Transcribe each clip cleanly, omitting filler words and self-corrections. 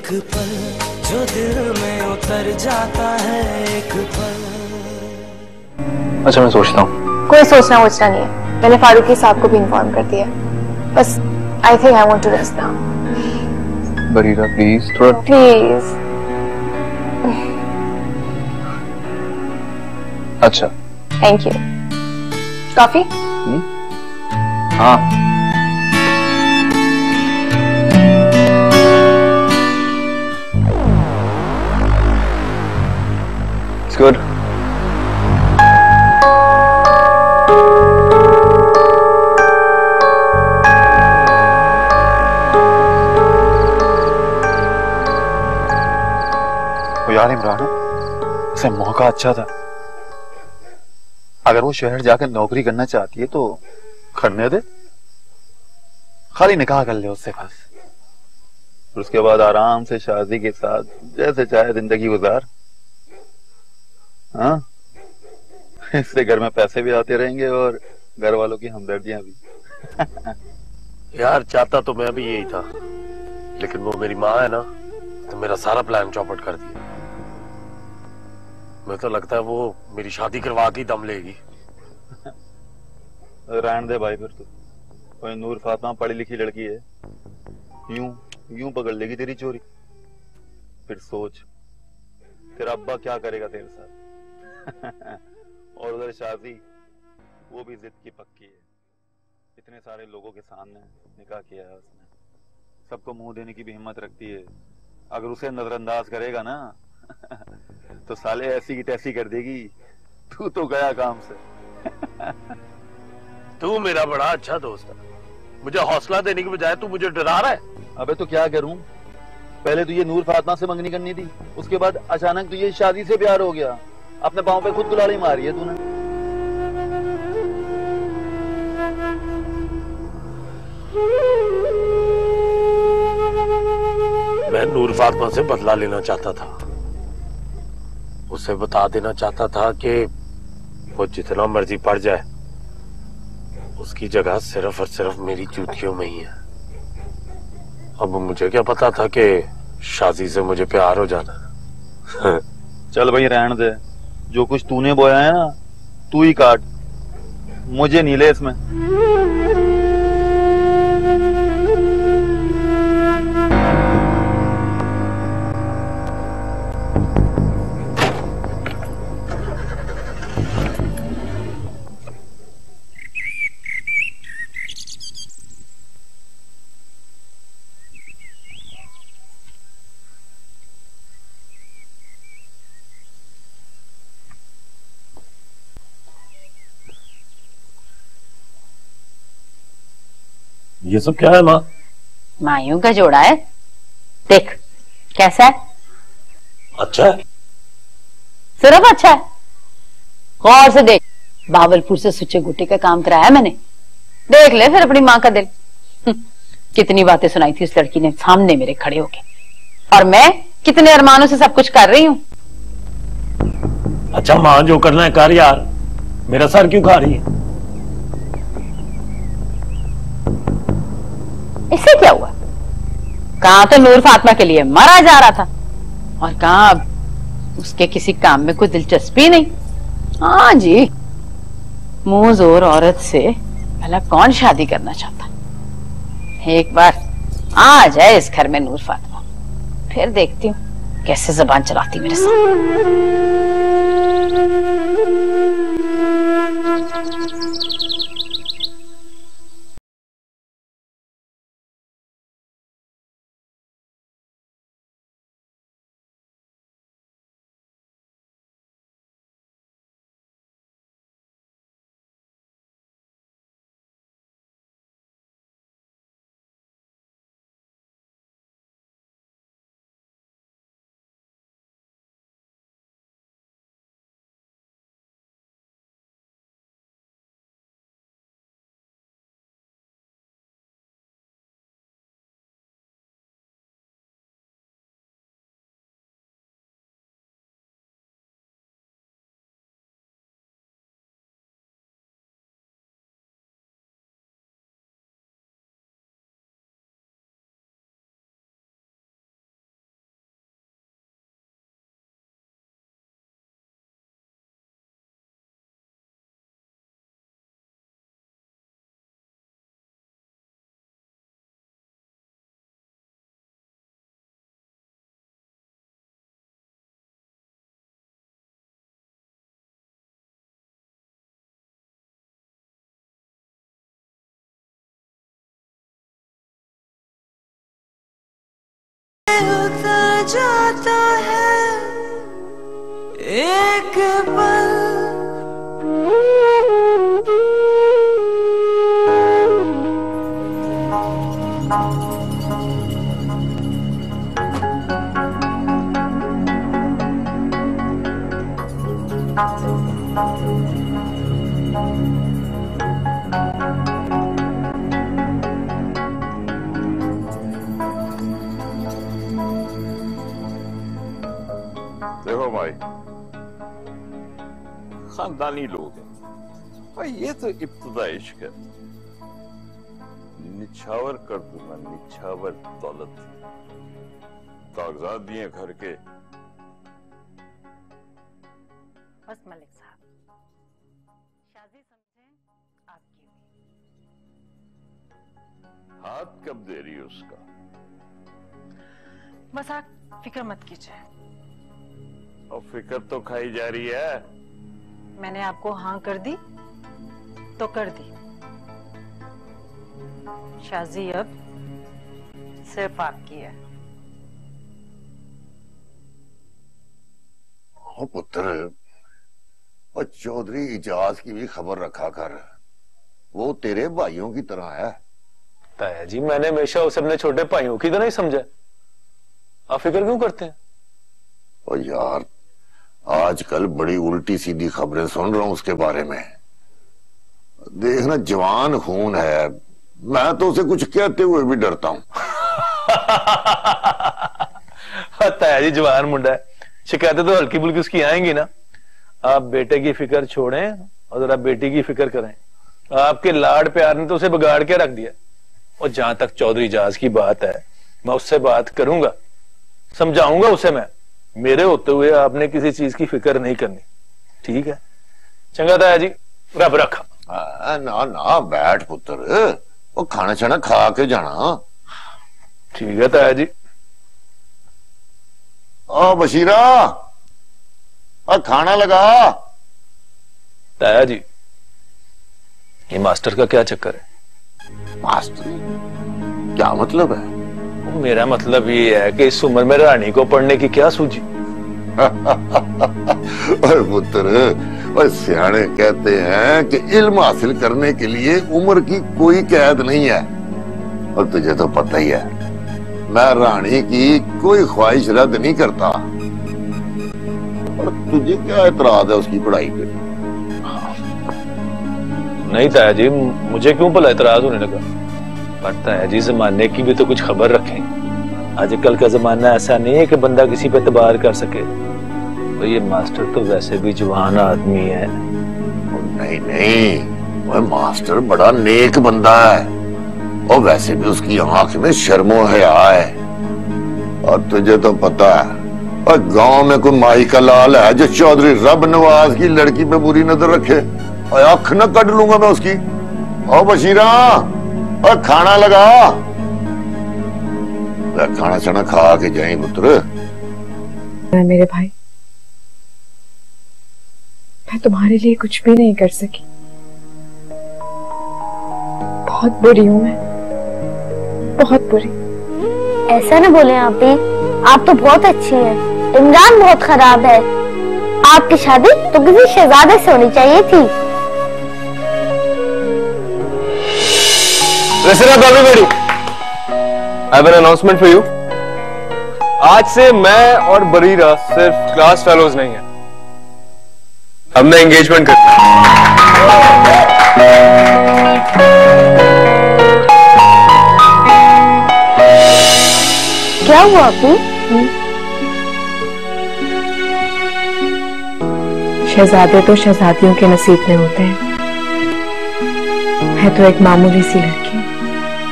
एक पल जो दिल में उतर जाता है, एक पल। अच्छा मैं सोचता हूँ। कोई सोचना वोचना नहीं है, मैंने फारूकी साहब को भी इन्फॉर्म कर दिया। बस I think I want to rest now. Bareera please थोड़ा। प्लीज। अच्छा थैंक यू। कॉफी? हाँ। It's good. वो यार इमरान, उसे मौका अच्छा था। अगर वो शहर जाकर नौकरी करना चाहती है तो करने दे, खाली निकाह कर ले उससे बस। और उसके बाद आराम से शादी के साथ जैसे चाहे जिंदगी गुजार। हाँ, इससे घर में पैसे भी आते रहेंगे और घर वालों की हमदर्दियां भी। यार चाहता तो मैं भी यही था, लेकिन वो मेरी माँ है ना, तो मेरा सारा प्लान चौपट कर दिया। मुझे तो लगता है वो मेरी शादी करवा के दम लेगी। रहने दे भाई, फिर तो कोई नूर फातिमा पढ़ी लिखी लड़की है, यूं यूं पकड़ लेगी तेरी चोरी। फिर सोच तेरा अब्बा क्या करेगा तेरे साथ। और उधर शादी, वो भी जिद की पक्की है। इतने सारे लोगों के सामने निकाह किया है उसने, सबको मुंह देने की भी हिम्मत रखती है। अगर उसे नजरअंदाज करेगा ना तो साले ऐसी की तैसी कर देगी। तू तो गया काम से। तू मेरा बड़ा अच्छा दोस्त है, मुझे हौसला देने की बजाय तू मुझे डरा रहा है। अबे तो क्या करूं, पहले तो ये नूर फातिमा से मंगनी करनी थी, उसके बाद अचानक तो ये शादी से प्यार हो गया। अपने पांव पे खुद कुल्हाड़ी मारी है तूने। मैं नूर फातिमा से बदला लेना चाहता था, उसे बता देना चाहता था कि वो जितना मर्जी पड़ जाए, उसकी जगह सिर्फ और सिर्फ मेरी जूतियों में ही है। अब मुझे क्या पता था कि शादी से मुझे प्यार हो जाना। चल भाई रहने दे, जो कुछ तूने बोया है ना तू ही काट, मुझे नहीं ले इसमें। ये सब क्या है माँ? मायूं का जोड़ा है, देख कैसा है। अच्छा है? सिर्फ अच्छा है, गौर से देख। बावलपुर से सुच्चे गुट्टे का काम कराया मैंने, देख ले फिर अपनी माँ का दिल। कितनी बातें सुनाई थी उस लड़की ने सामने मेरे खड़े होके, और मैं कितने अरमानों से सब कुछ कर रही हूँ। अच्छा माँ, जो करना है कर यार, मेरा सर क्यों खा रही है? इससे क्या हुआ? कहाँ तो नूर फातिमा के लिए मरा जा रहा था, और कहाँ अब उसके किसी काम में कोई दिलचस्पी नहीं। हाँ जी, मुंह जोर औरत से भला कौन शादी करना चाहता। एक बार आ जाए इस घर में नूर फातिमा, फिर देखती हूँ कैसे जबान चलाती मेरे साथ। उतर जाता है एक पल। देखो भाई, खानदानी लोग हैं भाई, ये तो इब्तिदा इश्क है। निछावर कर दूंगा, निछावर दौलत। कागजात दिए घर के। बस मलिक साहब, शादी समझें आपकी हुई। हाथ कब दे रही है उसका? बस आप फिक्र मत कीजिए। और फिक्र तो खाई जा रही है। मैंने आपको हाँ कर दी तो कर दी। शादी अब सिर्फ आपकी है। ओ पुत्र, और चौधरी इजाज की भी खबर रखा कर, वो तेरे भाइयों की तरह है। ताया जी, मैंने हमेशा उसे अपने छोटे भाइयों की तरह ही समझा। आप फिक्र क्यों करते हैं? ओ यार, आजकल बड़ी उल्टी सीधी खबरें सुन रहा हूं उसके बारे में। देखना, जवान खून है, मैं तो उसे कुछ कहते हुए भी डरता हूं। ताया जी, जवान मुंडा है, शिकायतें तो हल्की फुल्की उसकी आएंगी ना। आप बेटे की फिक्र छोड़ें और जरा बेटी की फिक्र करें। आपके लाड प्यार ने तो उसे बिगाड़ के रख दिया। और जहां तक चौधरी इजाज की बात है, मैं उससे बात करूंगा, समझाऊंगा उसे। मैं मेरे होते हुए आपने किसी चीज की फिक्र नहीं करनी, ठीक है? चंगा ताया जी, रब रखा। ना ना, बैठ पुत्र, वो खाना छाना खा के जाना। ठीक है ताया जी। ओ बशीरा, खाना लगा। ताया जी, ये मास्टर का क्या चक्कर है? मास्टर? क्या मतलब है? मेरा मतलब ये है कि इस उम्र में रानी को पढ़ने की क्या सूझी? पुत्र, सियाने कहते हैं कि इल्म हासिल करने के लिए उम्र की कोई कैद नहीं है। और तुझे तो पता ही है, मैं रानी की कोई ख्वाहिश रद्द नहीं करता। और तुझे क्या एतराज है उसकी पढ़ाई पे? नहीं ताया जी, मुझे क्यों भला एतराज होने लगा? पर ताया जी, जमाने की भी तो कुछ खबर रखें। आजकल का जमाना ऐसा नहीं है कि बंदा किसी पे एतबार कर सके। तो ये मास्टर तो वैसे भी जवान आदमी है। नहीं नहीं, वो मास्टर बड़ा नेक बंदा है, और वैसे भी उसकी आंख में शर्मो हया है। और तुझे तो पता है, और गांव में कोई माई का लाल है जो चौधरी रब नवाज की लड़की पे बुरी नजर रखे? और आंख न कट लूंगा मैं उसकी। ओ बशीरा, और खाना लगा। खाना छाना खा के जाए पुत्र। मेरे भाई, मैं तुम्हारे लिए कुछ भी नहीं कर सकी। बहुत बुरी हूं मैं, बहुत बुरी। ऐसा ना बोले आप भी, आप तो बहुत अच्छी है। इमरान बहुत खराब है। आपकी शादी तो किसी शहजादे से होनी चाहिए थी। I have an announcement for you. आज से मैं और बरीरा सिर्फ क्लास फेलोज नहीं है, हमने एंगेजमेंट करना है। क्या हुआ अभी? शहजादे तो शहजादियों के नसीब में होते हैं। मैं तो एक मामूली सी लड़की।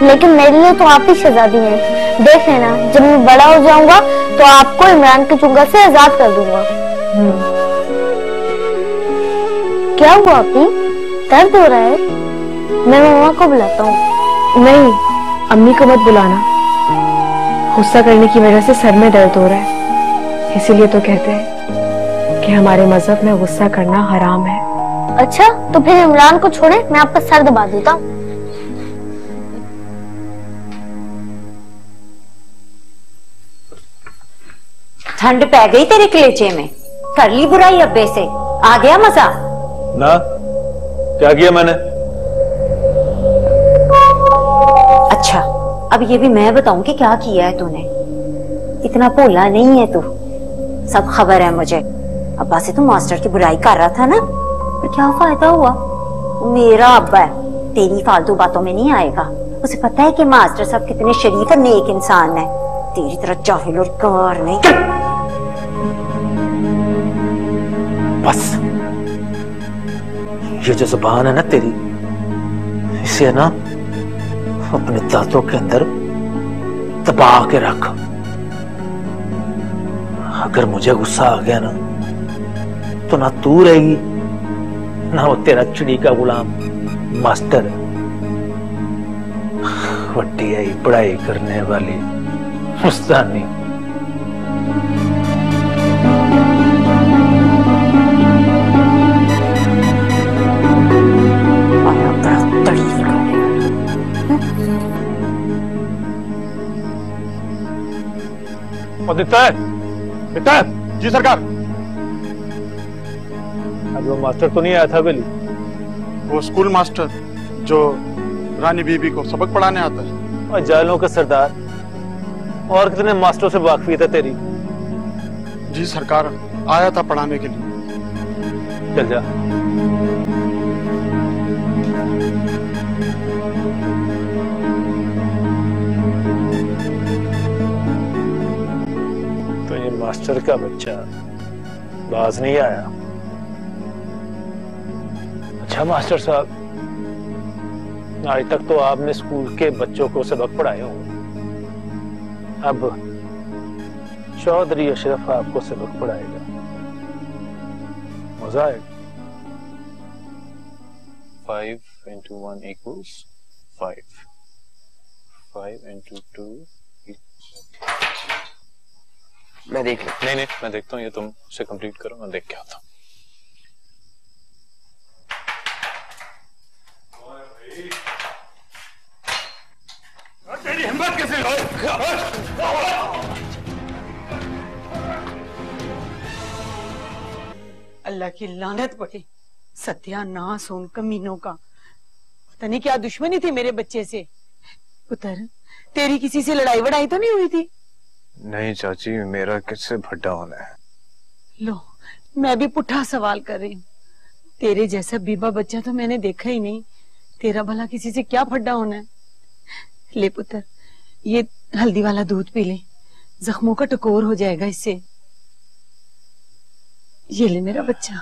लेकिन मेरे लिए तो आप ही शहजादी हैं। देख लेना, जब मैं बड़ा हो जाऊंगा तो आपको इमरान के चुंगल से आजाद कर दूंगा। क्या हुआ अभी? दर्द हो रहा है? मैं मम्मा को बुलाता हूँ। नहीं, अम्मी को मत बुलाना। गुस्सा करने की वजह से सर में दर्द हो रहा है, इसीलिए तो कहते हैं कि हमारे मजहब में गुस्सा करना हराम है। अच्छा, तो फिर इमरान को छोड़े, मैं आपका सर दबा देता हूँ। ठंड पै गई तेरे कलेजे में? कर ली बुराई अब्बे से, आ गया मजा? ना, क्या किया मैंने? अच्छा, अब ये भी मैं बताऊं कि क्या किया है तूने? इतना भोला नहीं है तू, सब खबर है मुझे। अब्बा से तू मास्टर की बुराई कर रहा था ना, पर क्या फायदा हुआ? मेरा अब्बा है, तेरी फालतू बातों में नहीं आएगा। उसे पता है कि मास्टर साहब कितने शरीफ और नेक इंसान है, तेरी तरह जाहिल और गवार नहीं। बस ये जो जुबान है ना तेरी, इसे ना अपने दांतों के अंदर दबा के रख। अगर मुझे गुस्सा आ गया ना, तो ना तू रहेगी ना वो तेरा चिड़ी का गुलाम मास्टर। वड्डी आई पढ़ाई करने वाली मुस्तानी। आदित्य जी सरकार। अब वो मास्टर तो नहीं आया था बेली? वो स्कूल मास्टर जो रानी बीबी को सबक पढ़ाने आता है। और जालों का सरदार। और कितने मास्टरों से वाकफी था तेरी? जी सरकार, आया था पढ़ाने के लिए। चल जा। तो ये मास्टर का बच्चा बाज नहीं आया। अच्छा मास्टर साहब, आज तक तो आपने स्कूल के बच्चों को सबक पढ़ाए होंगे, अब चौधरी अशरफ आपको सबक पढ़ाएगा, मजा आएगा। 5 into 1 equals 5. 5 into 2 मैं देख लूं। नहीं, मैं देखता हूँ, ये तुम से कंप्लीट करो, मैं देख के आता हूँ। तेरी हिम्मत कैसे हो? अल्लाह की लानत पड़े, सत्यानाश उन कमीनों का। पता नहीं क्या दुश्मनी थी मेरे बच्चे से। पुत्र, तेरी किसी से लड़ाई वड़ाई तो नहीं हुई थी? नहीं चाची, मेरा किससे भड्डा होना है? लो, मैं भी पुट्ठा सवाल कर रही हूँ। तेरे जैसा बीबा बच्चा तो मैंने देखा ही नहीं। तेरा भला किसी से क्या फड्डा होना है? ले पुत्र, ये हल्दी वाला दूध पी ले, जख्मों का टकोर हो जाएगा इससे। ये ले मेरा बच्चा।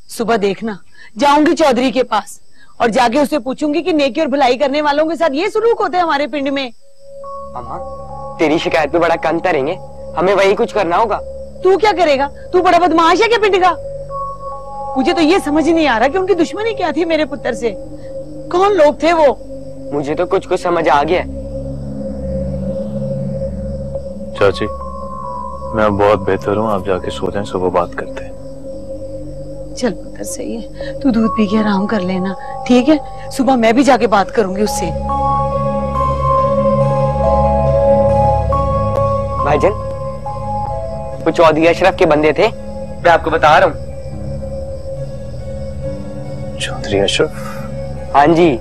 सुबह देखना, जाऊंगी चौधरी के पास और जाके उससे पूछूंगी कि नेकी और भलाई करने वालों के साथ ये सलूक होते हैं हमारे पिंड में। अम्मा, तेरी शिकायत पे बड़ा कान करेंगे, हमें वही कुछ करना होगा। तू क्या करेगा? तू बड़ा बदमाश है क्या पिंड का? मुझे तो ये समझ ही नहीं आ रहा कि उनकी दुश्मनी क्या थी मेरे पुत्र से। कौन लोग थे वो? मुझे तो कुछ कुछ समझ आ गया। चाची, मैं बहुत बेहतर हूँ, आप जाके सो जाएं, सुबह बात करते हैं। चल पुत्र, सही है, तू दूध पी के आराम कर लेना, ठीक है? सुबह मैं भी जाके बात करूंगी उससे। भाईजान, वो चौधरी अशरफ के बंदे थे, मैं आपको बता रहा हूँ। चौधरी अशरफ? हाँ जी।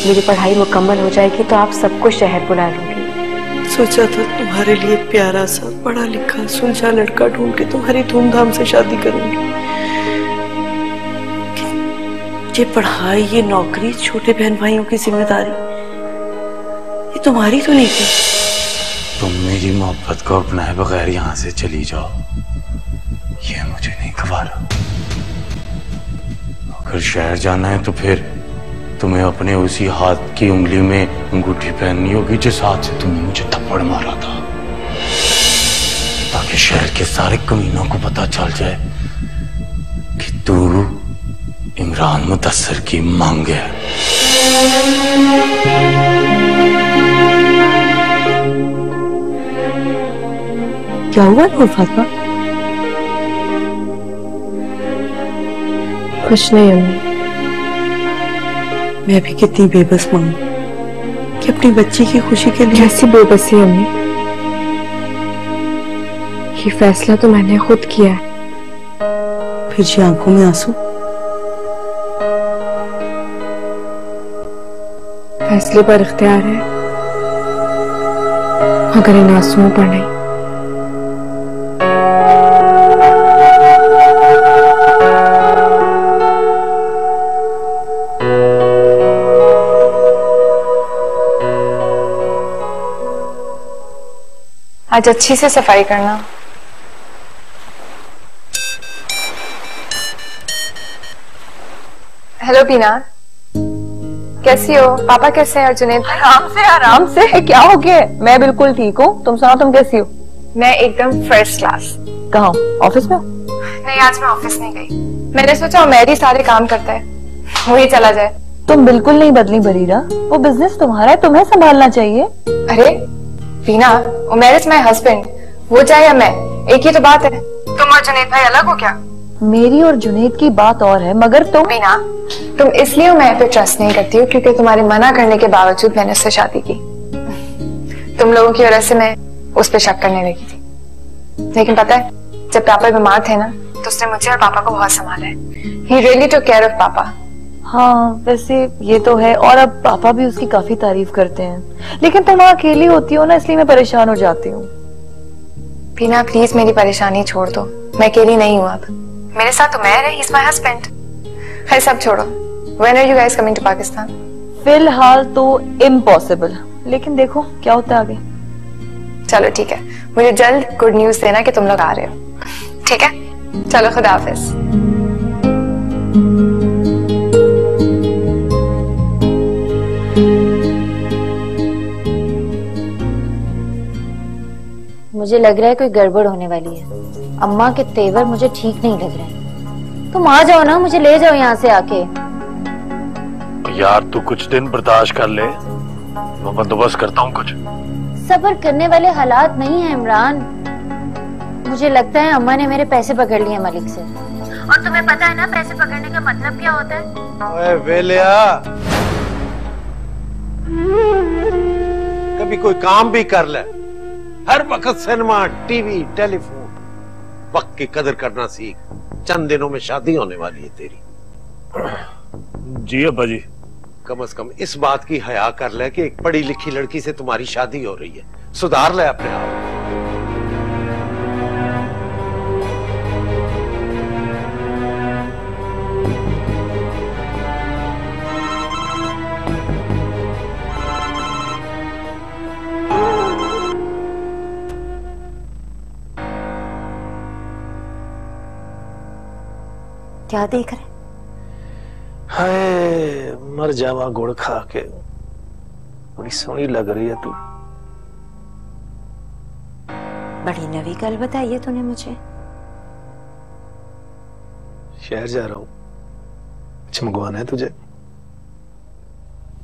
मेरी पढ़ाई मुकम्मल हो जाएगी तो आप सबको शहर बुला लूंगी। सोचा था तुम्हारे लिए प्यारा सा पढ़ा लिखा सुलझा लड़का ढूंढ के तुम्हारी धूमधाम से शादी करूंगी। ये पढ़ाई, ये नौकरी, छोटे बहन भाइयों की जिम्मेदारी, ये तुम्हारी तो नहीं थी। तुम मेरी मोहब्बत को अपनाए बगैर यहाँ से चली जाओ, ये मुझे नहीं गवारा। अगर शहर जाना है तो फिर तुम्हें अपने उसी हाथ की उंगली में अंगूठी पहननी होगी जिस हाथ से तुमने मुझे थप्पड़ मारा था, ताकि शहर के सारे कमीनों को पता चल जाए कि तू इमरान मुदस्सिर की मांग है। क्या हुआ नूर फातिमा? कुछ नहीं अम्मी। मैं भी कितनी बेबस मां कि अपनी बच्ची की खुशी के लिए। कैसी बेबसी अम्मी? ये फैसला तो मैंने खुद किया है। फिर जी आंखों में आंसू? फैसले पर इख्तियार है, मगर इन आंसुओं पर नहीं। आज अच्छी से सफाई करना। हेलो बीना, कैसी हो? पापा कैसे हैं? और जुनैद? आराम से क्या हो गया? मैं बिल्कुल ठीक हूँ, तुम सुनाओ, तुम कैसी हो? मैं एकदम फर्स्ट क्लास। कहाँ? ऑफिस में? नहीं, आज मैं ऑफिस नहीं गई। मैंने सोचा उमैर सारे काम करता है, वही चला जाए। तुम बिल्कुल नहीं बदली बरीरा, वो बिजनेस तुम्हारा है, तुम्हें संभालना चाहिए। अरे बीना, उमैर इज माय हस्बैंड, वो जाए या मैं, एक ही तो बात है। तुम और जुनैद भाई अलग हो क्या? मेरी और जुनैद की बात और है, मगर तुम बीना, तुम इसलिए उमैर पे ट्रस्ट नहीं करती हो क्योंकि तुम्हारे मना करने के बावजूद मैंने उससे शादी की। तुम लोगों की वजह से मैं उस पर शक करने लगी थी। लेकिन पता है, जब पापा बीमार थे ना, तो उसने मुझे और पापा को बहुत संभाला है। He really took care of पापा। हाँ, वैसे ये तो है, और अब पापा भी उसकी काफी तारीफ करते हैं। लेकिन तुम अकेली होती हो ना, इसलिए मैं परेशान हो जाती हूँ। बीना प्लीज मेरी परेशानी छोड़ दो, मैं अकेली नहीं हूँ अब। मेरे साथ उमैर है, he's my husband। है सब छोड़ो। When are you guys coming to Pakistan? फिलहाल तो इम्पॉसिबल, लेकिन देखो क्या होता है आगे। चलो ठीक है, मुझे जल्द गुड न्यूज देना कि तुम लोग आ रहे हो। ठीक है, चलो खुदा हाफिज। मुझे लग रहा है कोई गड़बड़ होने वाली है। अम्मा के तेवर मुझे ठीक नहीं लग रहे। तुम आ जाओ ना, मुझे ले जाओ यहाँ से आके। यार तू कुछ दिन बर्दाश्त कर ले, मैं बंदोबस्त करता हूँ कुछ। सब्र करने वाले हालात नहीं है इमरान। मुझे लगता है अम्मा ने मेरे पैसे पकड़ लिए मलिक से, और तुम्हें पता है ना पैसे पकड़ने का मतलब क्या होता है? ओए वेलिया, कभी कोई काम भी कर ले। हर वक्त सिनेमा, टीवी, टेलीफोन। वक्त की कदर करना सीख, चंद दिनों में शादी होने वाली है तेरी। जी अब्बा जी। कम से कम इस बात की हया कर ले कि एक पढ़ी लिखी लड़की से तुम्हारी शादी हो रही है। सुधार ले अपने आप। क्या देख रहे? हाय, मर जावा गुड़ खा के। बड़ी सोहनी लग रही है तू। बड़ी नवी गल बताई है तूने मुझे। शहर जा रहा हूँ, चमकवाना है तुझे।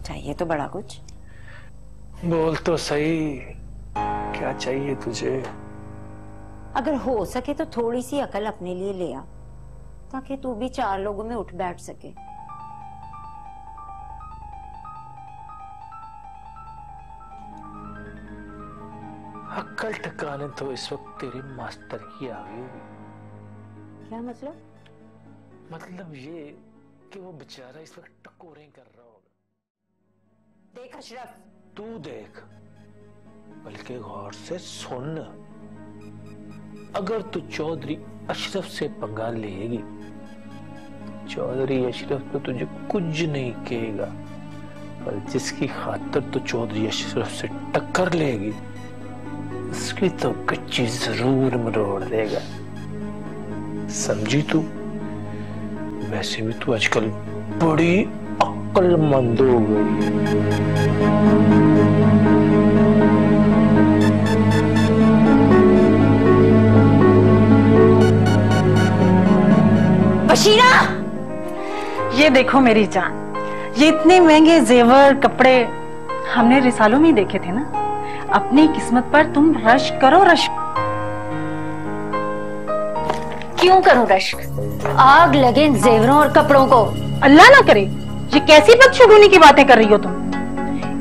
चाहिए तो बड़ा कुछ। बोल तो सही, क्या चाहिए तुझे? अगर हो सके तो थोड़ी सी अकल अपने लिए ले आ, ताकि तू भी चार लोगों में उठ बैठ सके। अक्ल ठिकाने तो इस वक्त तेरे मास्टर की आ गई होगी। क्या मतलब? मतलब ये कि वो बेचारा इस वक्त टकोरें कर रहा होगा। देख अशरफ, तू देख, बल्कि गौर से सुन। अगर तू चौधरी अशरफ से पंगा लेगी, चौधरी अशरफ तो तुझे कुछ नहीं कहेगा, पर जिसकी खातिर तो चौधरी अशरफ से टक्कर लेगी, उसकी तो कच्ची जरूर मरोड़ देगा। समझी तू? वैसे भी तू आजकल बड़ी अक्लमंद हो गई है। बशीरा, ये देखो मेरी जान, ये इतने महंगे जेवर कपड़े हमने रिसालों में ही देखे थे ना। अपनी किस्मत पर तुम रश करो, रश। क्यों करूं रश्क? आग लगे इन जेवरों और कपड़ों को। अल्लाह ना करे, ये कैसी बदशगुनी की बातें कर रही हो तुम?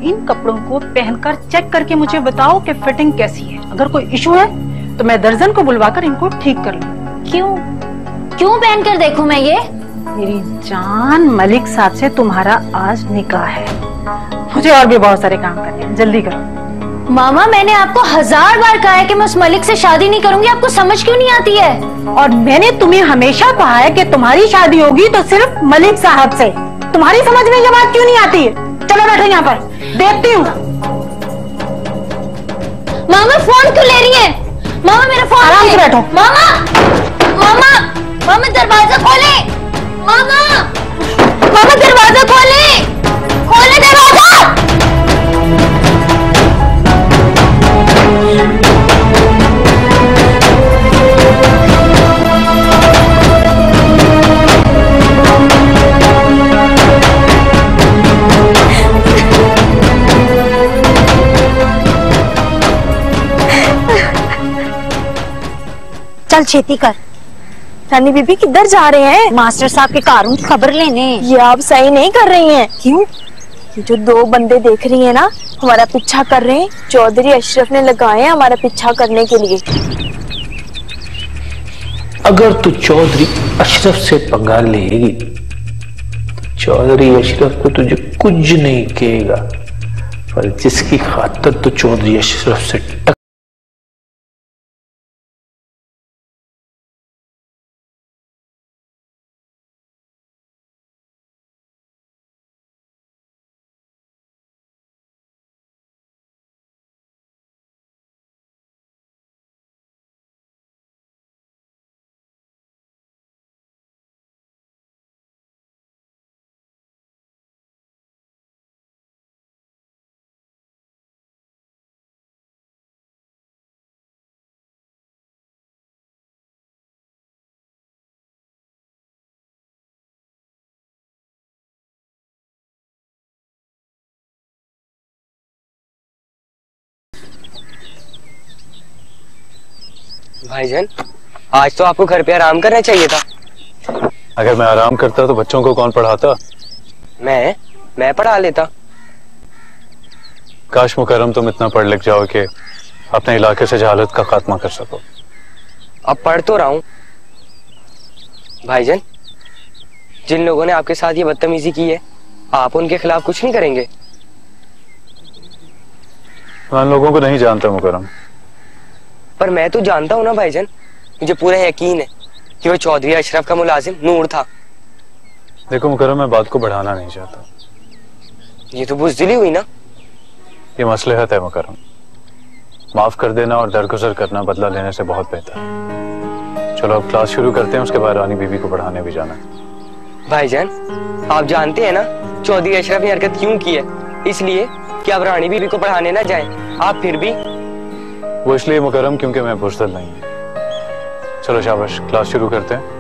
इन कपड़ों को पहनकर चेक करके मुझे बताओ कि फिटिंग कैसी है। अगर कोई इशू है तो मैं दर्जन को बुलवाकर इनको ठीक कर लूं। क्यों क्यों पहनकर देखूं मैं ये? मेरी जान, मलिक साहब से तुम्हारा आज निकाह है, मुझे और भी बहुत सारे काम करने हैं, जल्दी करो। मामा, मैंने आपको 1000 बार कहा है कि मैं उस मलिक से शादी नहीं करूंगी, आपको समझ क्यों नहीं आती है? और मैंने तुम्हें हमेशा कहा है कि तुम्हारी शादी होगी तो सिर्फ मलिक साहब से। तुम्हारी समझ में ये बात क्यों नहीं आती है? चलो बैठो यहाँ पर, देखती हूँ। मामा फोन क्यों ले रही है? मामा मेरा फोन आराम से बैठो। मामा मामा मामा दरवाजा खोले। मामा मामा दरवाजा खोले, खोले दरवाजा। चल छेती कर। रानी बीबी किधर जा रहे हैं? मास्टर साहब के कारों की खबर लेने। ये आप सही नहीं कर रही हैं। क्यों? ये जो 2 बंदे देख रही हैं ना, हमारा पीछा कर रहे हैं। चौधरी अशरफ ने लगाए हैं हमारा पीछा करने के लिए। अगर तू चौधरी अशरफ से पंगा लेगी तो चौधरी अशरफ को तुझे कुछ नहीं कहेगा, पर जिसकी खातिर तो चौधरी अशरफ से भाईजान, आज तो आपको घर पे आराम करना चाहिए था। अगर मैं आराम करता तो बच्चों को कौन पढ़ाता? मैं पढ़ा लेता। काश मुकर्रम तुम इतना पढ़ लिख जाओ कि अपने इलाके से जहालत का खात्मा कर सको। अब पढ़ तो रहा हूं भाईजान। जिन लोगों ने आपके साथ ये बदतमीजी की है, आप उनके खिलाफ कुछ नहीं करेंगे? मैं उन लोगों को नहीं जानता मुकर्रम। पर मैं तो जानता हूं ना भाईजान, मुझे पूरा यकीन है कि वो चौधरी अशरफ का मुलाजिम नूर था। देखो मुकर्रम, मैं बात को बढ़ाना नहीं चाहता। ये तो बुज़दिली हुई ना। ये मसलहत है मुकर्रम, माफ कर देना और दरगुजर करना बदला लेने से बहुत बेहतर है। चलो अब क्लास शुरू करते हैं, उसके बाद रानी बीबी को पढ़ाने भी जाना है। भाईजान, आप जानते हैं ना चौधरी अशरफ ने हरकत क्यों की है? इसलिए कि आप रानी बीबी को पढ़ाने ना जाएं। आप फिर भी। वो इसलिए मुकर्रम क्योंकि मैं बुज़दिल नहीं है। चलो शाबाश, क्लास शुरू करते हैं।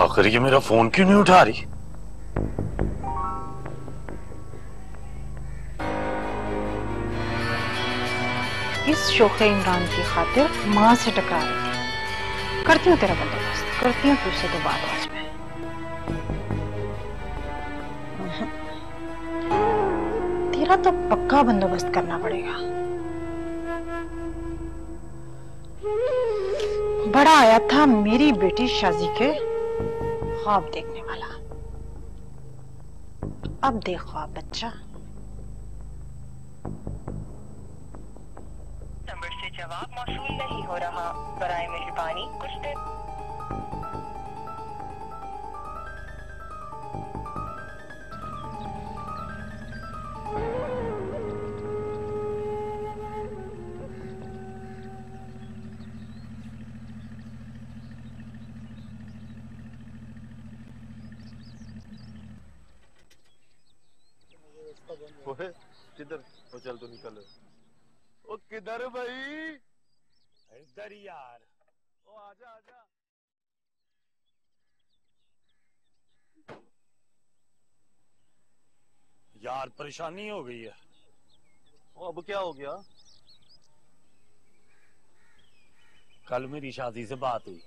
आखिर ये मेरा फोन क्यों नहीं उठा रही? इस शोखे इमरान की खातिर मां से टकरा रही थी। करती हूँ तेरा बंदोबस्त, करती हूँ तुझसे तो बात आज में। तेरा तो पक्का बंदोबस्त करना पड़ेगा। बड़ा आया था मेरी बेटी शादी के ख्वाब देखने वाला। अब देख ख्वाब बच्चा। नंबर से जवाब मौसूल नहीं हो रहा, बराए मेहरबानी कुछ देर। किधर? वो चल तू निकल। ओ किधर भाई? इधर यार। ओ आजा आजा। यार परेशानी हो गई है। ओ अब क्या हो गया? कल मेरी शादी से बात हुई।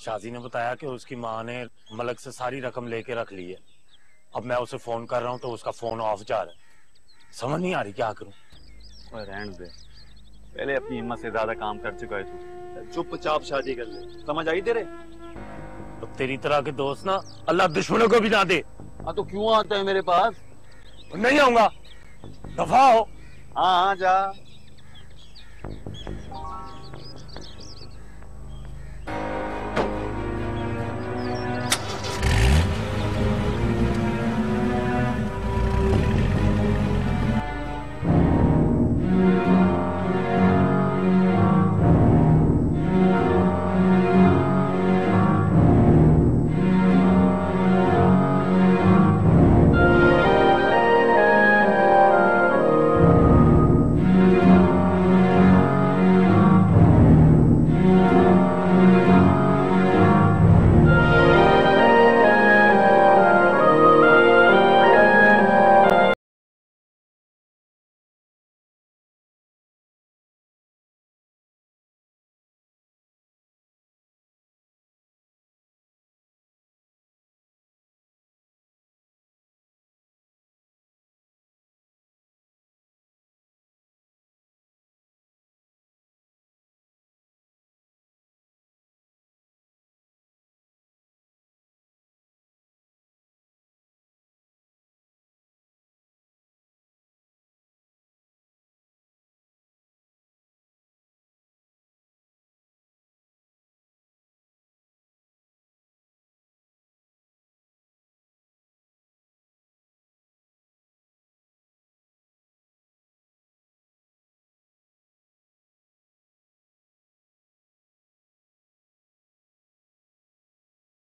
शादी ने बताया कि उसकी माँ ने मलक से सारी रकम लेके रख ली है। अब मैं उसे फोन कर रहा हूँ तो उसका फोन ऑफ जा रहा है। समझ नहीं आ रही क्या करूँ। रहने दे, पहले अपनी हिम्मत से ज्यादा काम कर चुका है तू। चुपचाप शादी कर ले, समझ आई तेरे? तो तेरी तरह के दोस्त ना अल्लाह दुश्मनों को भी ना दे। हाँ तो क्यों आता है मेरे पास? नहीं आऊंगा, दफा हो। हाँ जा।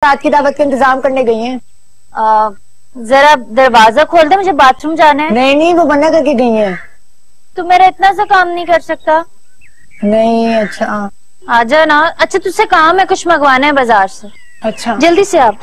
रात की दावत का इंतजाम करने गई हैं। जरा दरवाजा खोल दे, मुझे बाथरूम जाना है। नहीं नहीं, वो मना करके गई हैं। तू मेरा इतना सा काम नहीं कर सकता? नहीं। अच्छा आजा ना। अच्छा तुझसे काम है, कुछ मंगवाना है बाजार से। अच्छा जल्दी से आप।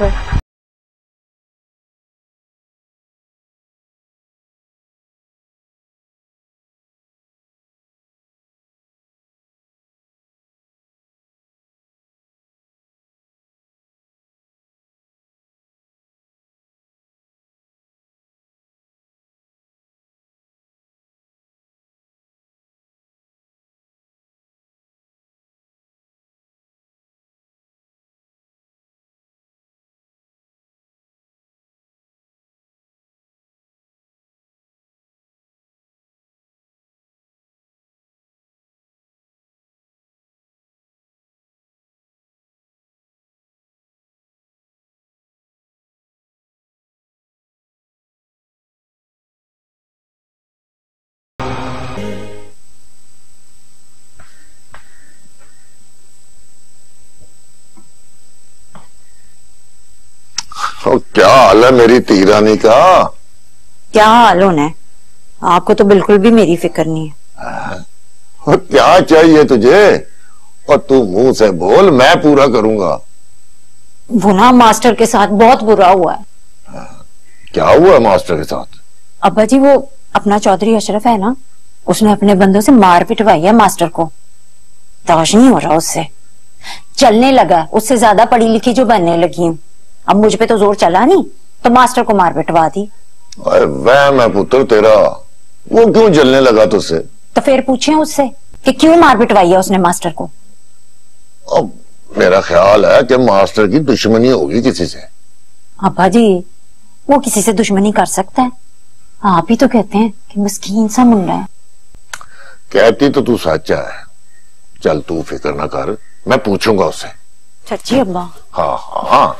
तो क्या हाल है मेरी तीरानी का? क्या हाल होना है? आपको तो बिल्कुल भी मेरी फिक्र नहीं है। और क्या चाहिए तुझे? और तू मुंह से बोल, मैं पूरा करूंगा। वो ना मास्टर के साथ बहुत बुरा हुआ है। क्या हुआ मास्टर के साथ? अब्बा जी वो अपना चौधरी अशरफ है ना, उसने अपने बंदों से मार पिटवाई है मास्टर को। तोश नहीं हो रहा उससे, चलने लगा। उससे ज्यादा पढ़ी लिखी जो बनने लगी हूँ। अब मुझ पे तो जोर चला नहीं तो मास्टर को मार पिटवा दी। वह मैं पुत्र तेरा, वो क्यों जलने लगा तुझसे? तो फिर पूछे उससे कि क्यों मार पिटवाई है उसने मास्टर को। अब मेरा ख्याल है कि मास्टर की दुश्मनी होगी किसी से। अब्बा जी वो किसी से दुश्मनी कर सकता है? आप ही तो कहते हैं कि मिस्कीन सा मुंडा है। कहती तो तू सच्चा है। चल तू फिक्र ना कर, मैं पूछूंगा उससे। सच्ची अब्बा? हाँ हाँ हाँ।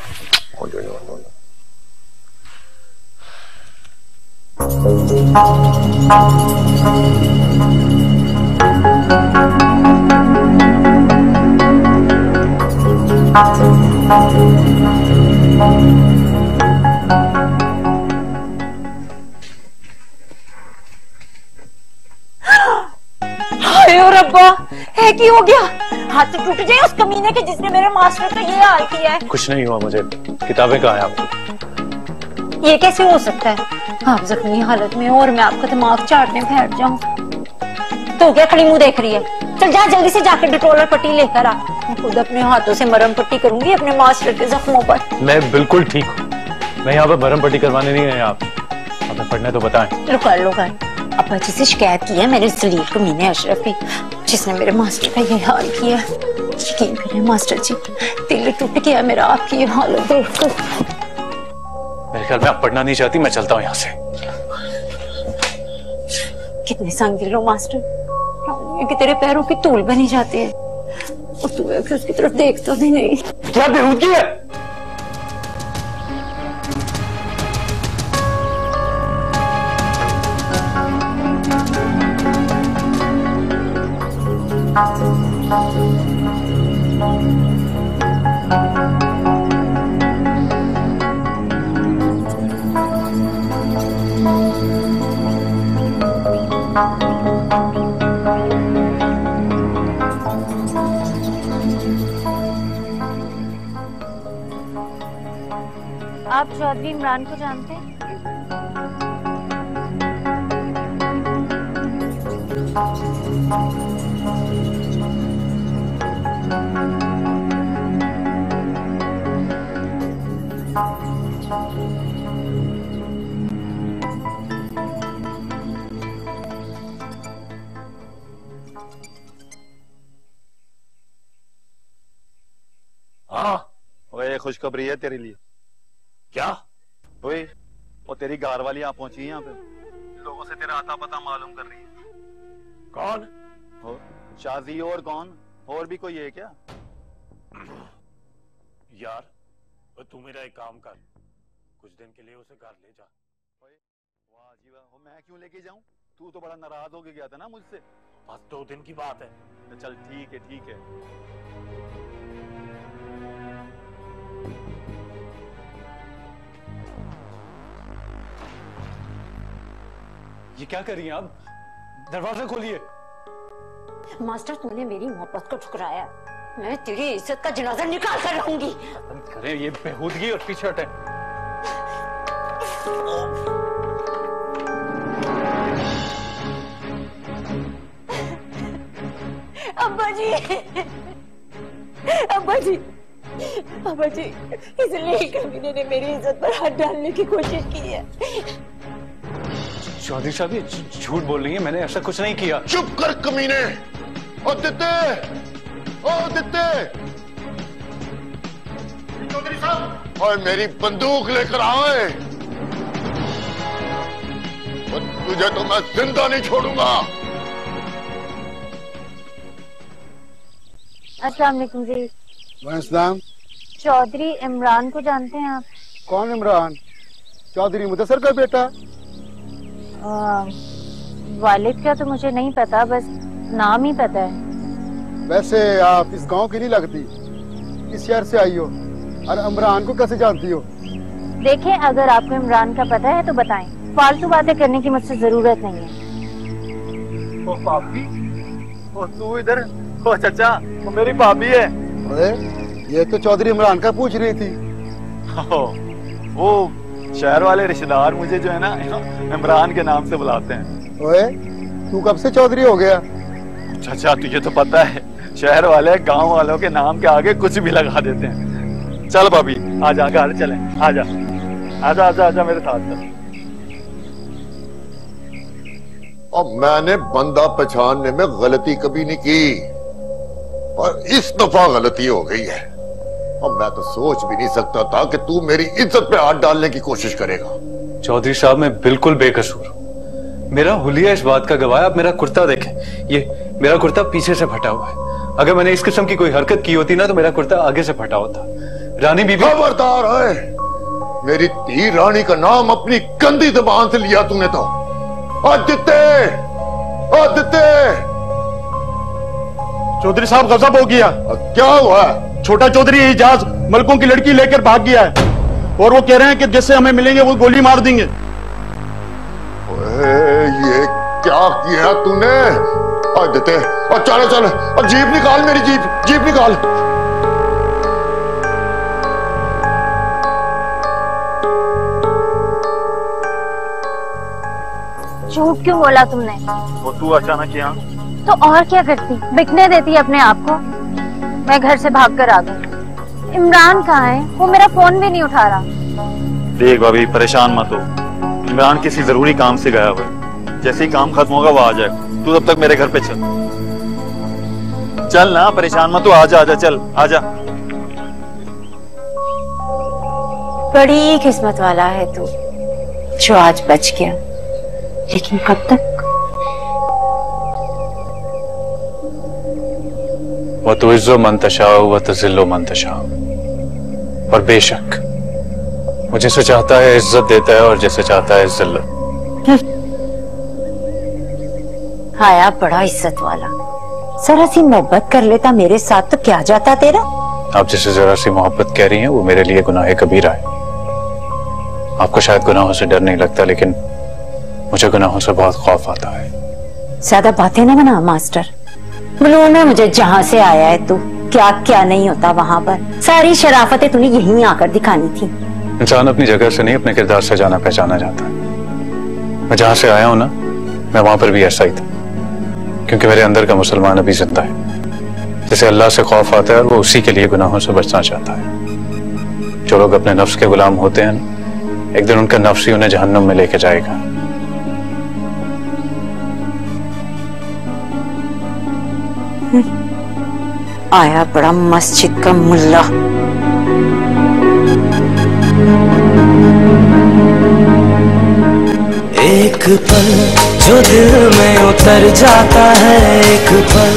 ये की हो गया? हाथ से टूट जाए उस कमीने के जिसने मेरे मास्टर का ये हाल किया है। कुछ नहीं हुआ मुझे। किताबें कहाँ हैं आपकी? ये कैसे हो सकता है? आप जख्मी हालत में हो और मैं आपका दिमाग चाटने बैठ जाऊं। तो क्या खड़ी मुंह देख रही है? चल जा जल्दी से जाकर डिटोल और पट्टी लेकर आ। मैं खुद अपने हाथों से मरहम पट्टी करूंगी अपने मास्टर के जख्मों पर। मैं बिल्कुल ठीक हूँ। मैं यहाँ पर मरहम पट्टी करवाने नहीं आया। आप हमें पढ़ने तो बताएं। लुका अब्बा जी से शिकायत की है मेरे जलील कमीने अशरफ की, जिसने मेरे मास्टर का ये हाल किया। यकीन करें मास्टर जी, दिल टूट गया मेरा आपकी ये हालत देखकर। मेरे ख्याल में आप पढ़ना नहीं चाहती, मैं चलता हूँ यहाँ से। कितने संग दिल हो मास्टर, कि तेरे पैरों की तूल बनी जाती है और तू उसकी तरफ देखता भी नहीं। क्या बेहूदगी है? आप चौधरी इमरान को जानते हैं? हाँ, ओए खुशखबरी है तेरे लिए। क्या? ओए, वो तेरी घर वाली यहाँ पहुंची है यहाँ पे, लोगों से तेरा आता पता मालूम कर रही है। कौन? और शादी और कौन? और भी कोई है क्या? यार तू मेरा एक काम कर, कुछ दिन के लिए उसे घर ले जा। वाह जी वाह, मैं क्यों लेके जाऊं? तू तो बड़ा नाराज होके गया था ना मुझसे। बस 2 दिन की बात है। तो चल ठीक है ठीक है। ये क्या कर रही हैं आप? दरवाजा खोलिए। मास्टर तूने मेरी मोहब्बत को ठुकराया, मैं तेरी इज्जत का जनाजा निकाल कर रहूंगी। बंद करें ये बेहूदगी और पीछे हटें। अब्बा जी, अब्बा जी, अब्बा जी, इसलिए कमीने ने मेरी इज्जत पर हाथ डालने की कोशिश की है। चौधरी साहब ये झूठ बोल रही है, मैंने ऐसा कुछ नहीं किया। चुप कर कमीने। ओ दित्ते, ओ दित्ते, चौधरी साहब, और मेरी बंदूक लेकर आए। और तुझे तो मैं जिंदा नहीं छोड़ूंगा। अस्सलाम वालेकुम जी। वालेकुम। चौधरी इमरान को जानते हैं आप? कौन इमरान? चौधरी मुदस्सर का बेटा? वालिद का तो मुझे नहीं पता, बस नाम ही पता है। वैसे आप इस गांव की नहीं लगती, इस शहर से आई हो, और इमरान को कैसे जानती हो? देखें, अगर आपको इमरान का पता है तो बताएं, फालतू बातें करने की मुझसे जरूरत नहीं है। ओ भाभी, ओ तू इधर, ओ चाचा, वो मेरी भाभी है। अरे ये तो चौधरी इमरान का पूछ रही थी। वो शहर वाले रिश्तेदार मुझे जो है ना इमरान के नाम से बुलाते हैं। ओए, तू कब से चौधरी हो गया? चाचा तुझे तो पता है, शहर वाले गांव वालों के नाम के आगे कुछ भी लगा देते हैं। चल भाभी आजा, घर चले, आजा आजा आजा आजा मेरे साथ चल। और मैंने बंदा पहचानने में गलती कभी नहीं की, और इस दफा गलती हो गई है। और मैं तो सोच भी नहीं सकता था कि तू मेरी इज्जत पे हाथ डालने की कोशिश करेगा। चौधरी साहब मैं बिल्कुल बेकसूर हूँ, मेरा हुलिया इस बात का गवाह है। आप मेरा कुर्ता देखें, ये मेरा कुर्ता पीछे से फटा हुआ है। अगर मैंने इस किस्म की कोई हरकत की होती ना तो मेरा कुर्ता आगे से फटा होता। रानी बीबी, खबरदार है, मेरी धी रानी का नाम अपनी गंदी जुबान से लिया तूने तो। आदित्य, आदित्य। चौधरी साहब गजब हो गया। क्या हुआ? छोटा चौधरी एजाज मलकों की लड़की लेकर भाग गया है, और वो कह रहे हैं कि जैसे हमें मिलेंगे वो गोली मार देंगे। ये क्या किया तूने? और देते और चल चल और जीप निकाल, मेरी जीप निकाल। झूठ क्यों बोला तुमने? वो तू अचानक यहाँ? तो और क्या करती, बिकने देती अपने आप को। मैं घर से भागकर आ गई। इमरान कहाँ है? वो मेरा फोन भी नहीं उठा रहा। देख भाभी, परेशान मत हो। इमरान किसी जरूरी काम से गया हुआ है, जैसे ही काम खत्म होगा वो आ जाएगा। तू तब तक मेरे घर पे चल ना, परेशान मत हो। आजा चल आजा। बड़ी किस्मत वाला है तू जो आज बच गया, लेकिन कब तक? व तुइज़्ज़ु मन तशाउ व तुज़िल्लु मन तशाउ। और बेशक वो जिसे चाहता है इज्जत देता है और जिसे चाहता है जिल्लत। आया बड़ा इज्जत वाला, जरा सी मोहब्बत कर लेता मेरे साथ तो क्या जाता तेरा? आप जिसे जरा सी मोहब्बत कह रही हैं वो मेरे लिए गुनाह कबीरा है। आपको शायद गुनाहों से डर नहीं लगता, लेकिन मुझे गुनाहों से बहुत खौफ आता है। ज्यादा बातें ना बना मास्टर। मालूम है मुझे जहाँ से आया है तू, क्या क्या नहीं होता वहाँ पर। सारी शराफतें तूने यहीं आकर दिखानी थी। इंसान अपनी जगह से नहीं अपने किरदार से जाना पहचाना जाता है। मैं जहाँ से आया हूँ ना, मैं वहां पर भी ऐसा ही था, क्योंकि मेरे अंदर का मुसलमान अभी जिंदा है, जिसे अल्लाह से खौफ आता है और वो उसी के लिए गुनाहों से बचना चाहता है। जो लोग अपने नफ्स के गुलाम होते हैं ना, एक दिन उनका नफ्स ही उन्हें जहन्नुम में लेके जाएगा। आया बड़ा मस्जिद का मुल्ला। एक पल जो दिल में उतर जाता है, एक पल